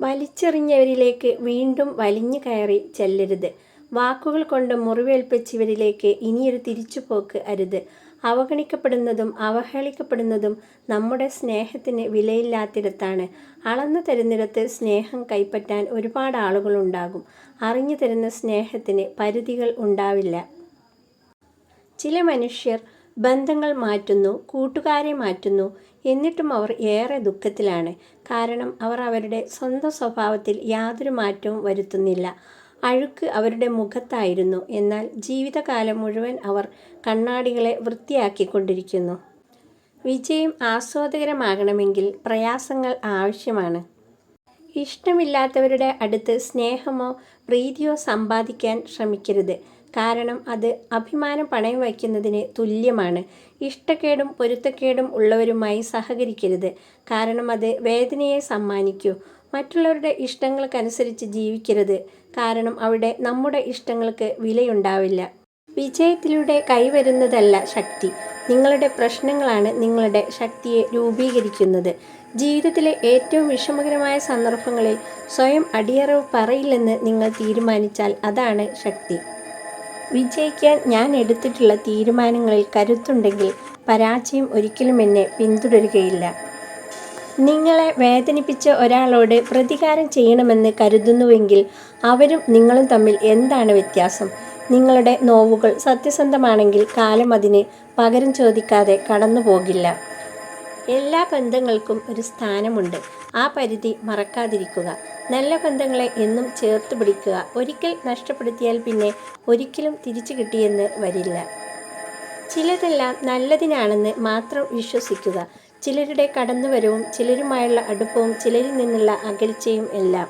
വലിച്ചെറിഞ്ഞവരിലേക്ക് വീണ്ടും വലിഞ്ഞു കയറി ചെല്ലരുത്. വാക്കുകൾ കൊണ്ട് മുറിവേൽപ്പിച്ചവരിലേക്ക് ഇനിയൊരു തിരിച്ചുപോക്ക് അരുത്. അവഗണിക്കപ്പെടുന്നതും അവഹേളിക്കപ്പെടുന്നതും നമ്മുടെ സ്നേഹത്തിന് വിലയില്ലാത്തിടത്താണ്. അളന്നു തരുന്നിടത്ത് സ്നേഹം കൈപ്പറ്റാൻ ഒരുപാട് ആളുകളുണ്ടാകും. അറിഞ്ഞു തരുന്ന സ്നേഹത്തിന് പരിധികൾ ഉണ്ടാവില്ല. ചില മനുഷ്യർ ബന്ധങ്ങൾ മാറ്റുന്നു, കൂട്ടുകാരെ മാറ്റുന്നു. എന്നിട്ടും അവർ ഏറെ ദുഃഖത്തിലാണ്. കാരണം അവർ അവരുടെ സ്വന്തം സ്വഭാവത്തിൽ യാതൊരു മാറ്റവും വരുത്തുന്നില്ല. അഴുക്ക് അവരുടെ മുഖത്തായിരുന്നു. എന്നാൽ ജീവിതകാലം മുഴുവൻ അവർ കണ്ണാടികളെ വൃത്തിയാക്കിക്കൊണ്ടിരിക്കുന്നു. വിജയം ആസ്വാദ്യകരമാകണമെങ്കിൽ പ്രയാസങ്ങൾ ആവശ്യമാണ്. ഇഷ്ടമില്ലാത്തവരുടെ അടുത്ത് സ്നേഹമോ പ്രീതിയോ സമ്പാദിക്കാൻ ശ്രമിക്കരുത്. കാരണം അത് അഭിമാനം പണയം വയ്ക്കുന്നതിന് തുല്യമാണ്. ഇഷ്ടക്കേടും പൊരുത്തക്കേടും ഉള്ളവരുമായി സഹകരിക്കരുത്. കാരണം അത് വേദനയെ സമ്മാനിക്കൂ. മറ്റുള്ളവരുടെ ഇഷ്ടങ്ങൾക്കനുസരിച്ച് ജീവിക്കരുത്. കാരണം അവിടെ നമ്മുടെ ഇഷ്ടങ്ങൾക്ക് വിലയുണ്ടാവില്ല. വിജയത്തിലൂടെ കൈവരുന്നതല്ല ശക്തി. നിങ്ങളുടെ പ്രശ്നങ്ങളാണ് നിങ്ങളുടെ ശക്തിയെ രൂപീകരിക്കുന്നത്. ജീവിതത്തിലെ ഏറ്റവും വിഷമകരമായ സന്ദർഭങ്ങളിൽ സ്വയം അടിയറവ് പറയില്ലെന്ന് നിങ്ങൾ തീരുമാനിച്ചാൽ അതാണ് ശക്തി. വിജയിക്കാൻ ഞാൻ എടുത്തിട്ടുള്ള തീരുമാനങ്ങളിൽ കരുത്തുണ്ടെങ്കിൽ പരാജയം ഒരിക്കലും എന്നെ പിന്തുടരുകയില്ല. നിങ്ങളെ വേദനിപ്പിച്ച ഒരാളോട് പ്രതികാരം ചെയ്യണമെന്ന് കരുതുന്നുവെങ്കിൽ അവരും നിങ്ങളും തമ്മിൽ എന്താണ് വ്യത്യാസം? നിങ്ങളുടെ നോവുകൾ സത്യസന്ധമാണെങ്കിൽ കാലം അതിന് പകരം ചോദിക്കാതെ കടന്നു പോകില്ല. എല്ലാ ബന്ധങ്ങൾക്കും ഒരു സ്ഥാനമുണ്ട്. ആ പരിധി മറക്കാതിരിക്കുക. നല്ല ബന്ധങ്ങളെ എന്നും ചേർത്ത് പിടിക്കുക. ഒരിക്കൽ നഷ്ടപ്പെടുത്തിയാൽ പിന്നെ ഒരിക്കലും തിരിച്ചു കിട്ടിയെന്ന് വരില്ല. ചിലതെല്ലാം നല്ലതിനാണെന്ന് മാത്രം വിശ്വസിക്കുക. ചിലരുടെ കടന്നുവരവും ചിലരുമായുള്ള അടുപ്പവും ചിലരിൽ നിന്നുള്ള അകൽച്ചയും എല്ലാം.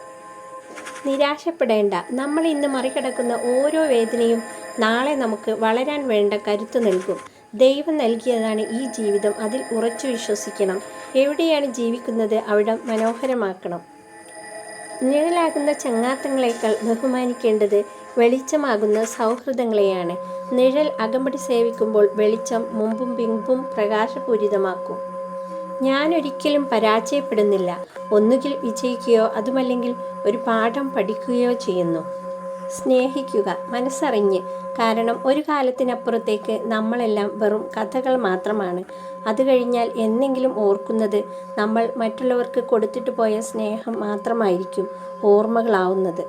നിരാശപ്പെടേണ്ട. നമ്മൾ ഇന്ന് മറികടക്കുന്ന ഓരോ വേദനയും നാളെ നമുക്ക് വളരാൻ വേണ്ട കരുത്ത് നൽകും. ദൈവം നൽകിയതാണ് ഈ ജീവിതം. അതിൽ ഉറച്ചു വിശ്വസിക്കണം. എവിടെയാണ് ജീവിക്കുന്നത് അവിടം മനോഹരമാക്കണം. നിഴലാകുന്ന ചങ്ങാത്തങ്ങളെക്കാൾ ബഹുമാനിക്കേണ്ടത് വെളിച്ചമാകുന്ന സൗഹൃദങ്ങളെയാണ്. നിഴൽ അകമ്പടി സേവിക്കുമ്പോൾ വെളിച്ചം മുമ്പും പിമ്പും പ്രകാശപൂരിതമാക്കും. ഞാനൊരിക്കലും പരാജയപ്പെടുന്നില്ല. ഒന്നുകിൽ വിജയിക്കുകയോ അതുമല്ലെങ്കിൽ ഒരു പാഠം പഠിക്കുകയോ ചെയ്യുന്നു. സ്നേഹിക്കുക മനസ്സറിഞ്ഞ്. കാരണം ഒരു കാലത്തിനപ്പുറത്തേക്ക് നമ്മളെല്ലാം വെറും കഥകൾ മാത്രമാണ്. അത് കഴിഞ്ഞാൽ എന്നെങ്കിലും ഓർക്കുന്നത് നമ്മൾ മറ്റുള്ളവർക്ക് കൊടുത്തിട്ട് പോയ സ്നേഹം മാത്രമായിരിക്കും ഓർമ്മകളാവുന്നത്.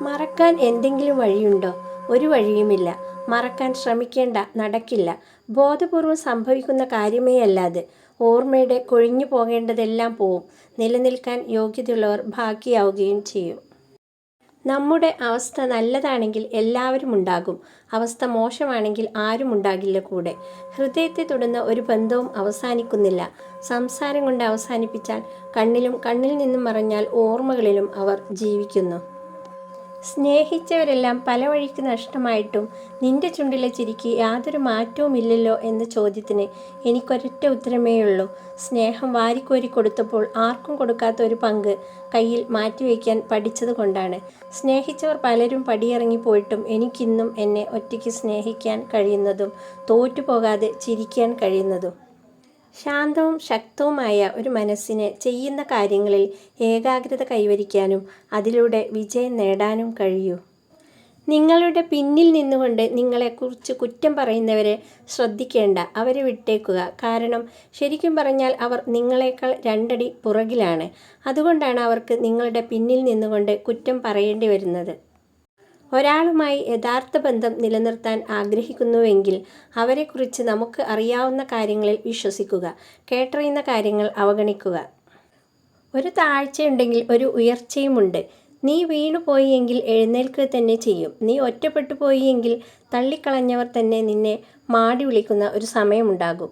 മറക്കാൻ എന്തെങ്കിലും വഴിയുണ്ടോ? ഒരു വഴിയുമില്ല. മറക്കാൻ ശ്രമിക്കേണ്ട, നടക്കില്ല. ബോധപൂർവം സംഭവിക്കുന്ന കാര്യമേ അല്ലാതെ. ഓർമ്മയുടെ കൊഴിഞ്ഞു പോകേണ്ടതെല്ലാം പോവും. നിലനിൽക്കാൻ യോഗ്യതയുള്ളവർ ബാക്കിയാവുകയും ചെയ്യും. നമ്മുടെ അവസ്ഥ നല്ലതാണെങ്കിൽ എല്ലാവരും ഉണ്ടാകും. അവസ്ഥ മോശമാണെങ്കിൽ ആരും ഉണ്ടാകില്ല കൂടെ. ഹൃദയത്തെ തൊടുന്ന ഒരു ബന്ധവും അവസാനിക്കുന്നില്ല. സംസാരം കൊണ്ട് അവസാനിപ്പിച്ചാൽ കണ്ണിലും കണ്ണിൽ നിന്നും മറഞ്ഞാൽ ഓർമ്മകളിലും അവർ ജീവിക്കുന്നു. സ്നേഹിച്ചവരെല്ലാം പല വഴിക്ക് നഷ്ടമായിട്ടും നിന്റെ ചുണ്ടിലെ ചിരിക്ക് യാതൊരു മാറ്റവുമില്ലല്ലോ എന്ന ചോദ്യത്തിന് എനിക്കൊരൊറ്റ ഉത്തരമേയുള്ളൂ. സ്നേഹം വാരിക്കോരി കൊടുത്തപ്പോൾ ആർക്കും കൊടുക്കാത്ത ഒരു പങ്ക് കയ്യിൽ മാറ്റിവെക്കാൻ പഠിച്ചത് കൊണ്ടാണ്. സ്നേഹിച്ചവർ പലരും പടിയിറങ്ങിപ്പോയിട്ടും എനിക്കിന്നും എന്നെ ഒറ്റയ്ക്ക് സ്നേഹിക്കാൻ കഴിയുന്നതും തോറ്റുപോകാതെ ചിരിക്കാൻ കഴിയുന്നതും. ശാന്തവും ശക്തവുമായ ഒരു മനസ്സിന് ചെയ്യുന്ന കാര്യങ്ങളിൽ ഏകാഗ്രത കൈവരിക്കാനും അതിലൂടെ വിജയം നേടാനും കഴിയൂ. നിങ്ങളുടെ പിന്നിൽ നിന്നുകൊണ്ട് നിങ്ങളെക്കുറിച്ച് കുറ്റം പറയുന്നവരെ ശ്രദ്ധിക്കേണ്ട. അവരെ വിട്ടേക്കുക. കാരണം ശരിക്കും പറഞ്ഞാൽ അവർ നിങ്ങളെക്കാൾ രണ്ടടി പുറകിലാണ്. അതുകൊണ്ടാണ് അവർക്ക് നിങ്ങളുടെ പിന്നിൽ നിന്നുകൊണ്ട് കുറ്റം പറയേണ്ടി വരുന്നത്. ഒരാളുമായി യഥാർത്ഥ ബന്ധം നിലനിർത്താൻ ആഗ്രഹിക്കുന്നുവെങ്കിൽ അവരെക്കുറിച്ച് നമുക്ക് അറിയാവുന്ന കാര്യങ്ങളിൽ വിശ്വസിക്കുക. കേട്ടറിയുന്ന കാര്യങ്ങൾ അവഗണിക്കുക. ഒരു താഴ്ചയുണ്ടെങ്കിൽ ഒരു ഉയർച്ചയുമുണ്ട്. നീ വീണുപോയി എങ്കിൽ എഴുന്നേൽക്കുക തന്നെ ചെയ്യും. നീ ഒറ്റപ്പെട്ടു പോയി എങ്കിൽ തള്ളിക്കളഞ്ഞവർ തന്നെ നിന്നെ മാടി വിളിക്കുന്ന ഒരു സമയമുണ്ടാകും.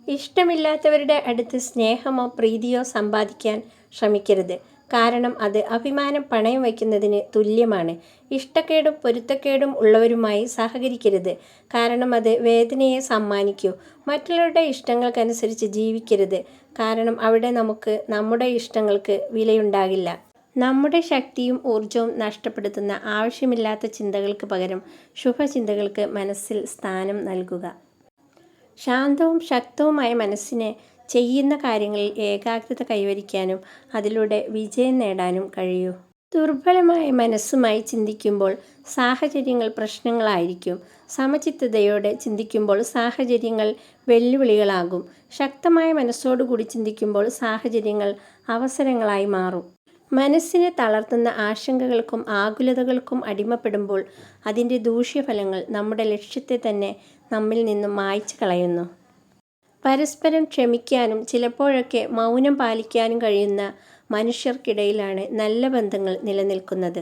ഇഷ്ടമില്ലാത്തവരുടെ അടുത്ത് സ്നേഹമോ പ്രീതിയോ സമ്പാദിക്കാൻ ശ്രമിക്കരുത്. കാരണം അത് അഭിമാനം പണയം വയ്ക്കുന്നതിന് തുല്യമാണ്. ഇഷ്ടക്കേടും പൊരുത്തക്കേടും ഉള്ളവരുമായി സഹകരിക്കരുത്. കാരണം അത് വേദനയെ സമ്മാനിക്കൂ. മറ്റുള്ളവരുടെ ഇഷ്ടങ്ങൾക്കനുസരിച്ച് ജീവിക്കരുത്. കാരണം അവിടെ നമുക്ക് നമ്മുടെ ഇഷ്ടങ്ങൾക്ക് വിലയുണ്ടാകില്ല. നമ്മുടെ ശക്തിയും ഊർജവും നഷ്ടപ്പെടുത്തുന്ന ആവശ്യമില്ലാത്ത ചിന്തകൾക്ക് പകരം ശുഭചിന്തകൾക്ക് മനസ്സിൽ സ്ഥാനം നൽകുക. ശാന്തവും ശക്തവുമായ മനസ്സിന് ചെയ്യുന്ന കാര്യങ്ങളിൽ ഏകാഗ്രത കൈവരിക്കാനും അതിലൂടെ വിജയം നേടാനും കഴിയൂ. ദുർബലമായ മനസ്സുമായി ചിന്തിക്കുമ്പോൾ സാഹചര്യങ്ങൾ പ്രശ്നങ്ങളായിരിക്കും. സമചിത്തതയോടെ ചിന്തിക്കുമ്പോൾ സാഹചര്യങ്ങൾ വെല്ലുവിളികളാകും. ശക്തമായ മനസ്സോടുകൂടി ചിന്തിക്കുമ്പോൾ സാഹചര്യങ്ങൾ അവസരങ്ങളായി മാറും. മനസ്സിനെ തളർത്തുന്ന ആശങ്കകൾക്കും ആകുലതകൾക്കും അടിമപ്പെടുമ്പോൾ അതിൻ്റെ ദൂഷ്യഫലങ്ങൾ നമ്മുടെ ലക്ഷ്യത്തെ തന്നെ നമ്മിൽ നിന്നും മായ്ച്ചു കളയുന്നു. പരസ്പരം ക്ഷമിക്കാനും ചിലപ്പോഴൊക്കെ മൗനം പാലിക്കാനും കഴിയുന്ന മനുഷ്യർക്കിടയിലാണ് നല്ല ബന്ധങ്ങൾ നിലനിൽക്കുന്നത്.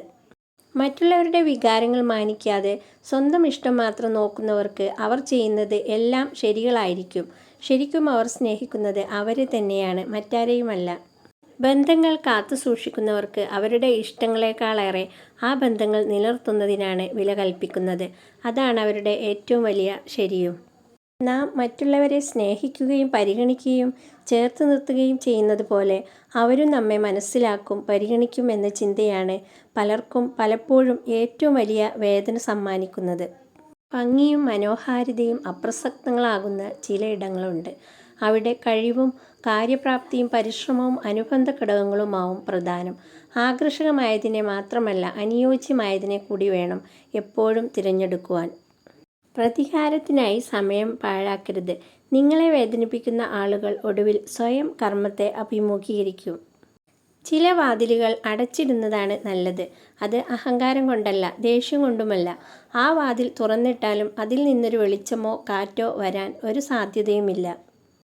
മറ്റുള്ളവരുടെ വികാരങ്ങൾ മാനിക്കാതെ സ്വന്തം ഇഷ്ടം മാത്രം നോക്കുന്നവർക്ക് അവർ ചെയ്യുന്നത് എല്ലാം ശരികളായിരിക്കും. ശരിക്കും അവർ സ്നേഹിക്കുന്നത് അവരെ തന്നെയാണ്, മറ്റാരെയുമല്ല. ബന്ധങ്ങൾ കാത്തു സൂക്ഷിക്കുന്നവർക്ക് അവരുടെ ഇഷ്ടങ്ങളെക്കാളേറെ ആ ബന്ധങ്ങൾ നിലനിർത്തുന്നതിനാണ് വില കൽപ്പിക്കുന്നത്. അതാണ് അവരുടെ ഏറ്റവും വലിയ ശരിയും. നാം മറ്റുള്ളവരെ സ്നേഹിക്കുകയും പരിഗണിക്കുകയും ചേർത്ത് നിർത്തുകയും ചെയ്യുന്നത് പോലെ അവരും നമ്മെ മനസ്സിലാക്കും, പരിഗണിക്കും എന്ന ചിന്തയാണ് പലർക്കും പലപ്പോഴും ഏറ്റവും വലിയ വേദന സമ്മാനിക്കുന്നത്. ഭംഗിയും മനോഹാരിതയും അപ്രസക്തങ്ങളാകുന്ന ചിലയിടങ്ങളുണ്ട്. അവിടെ കഴിവും കാര്യപ്രാപ്തിയും പരിശ്രമവും അനുബന്ധ ഘടകങ്ങളുമാവും പ്രധാനം. ആകർഷകമായതിനെ മാത്രമല്ല, അനുയോജ്യമായതിനെ കൂടി വേണം എപ്പോഴും തിരഞ്ഞെടുക്കുവാൻ. പ്രതികാരത്തിനായി സമയം പാഴാക്കരുത്. നിങ്ങളെ വേദനിപ്പിക്കുന്ന ആളുകൾ ഒടുവിൽ സ്വയം കർമ്മത്തെ അഭിമുഖീകരിക്കും. ചില വാതിലുകൾ അടച്ചിടുന്നതാണ് നല്ലത്. അത് അഹങ്കാരം കൊണ്ടല്ല, ദേഷ്യം കൊണ്ടുമല്ല. ആ വാതിൽ തുറന്നിട്ടാലും അതിൽ നിന്നൊരു വെളിച്ചമോ കാറ്റോ വരാൻ ഒരു സാധ്യതയുമില്ല.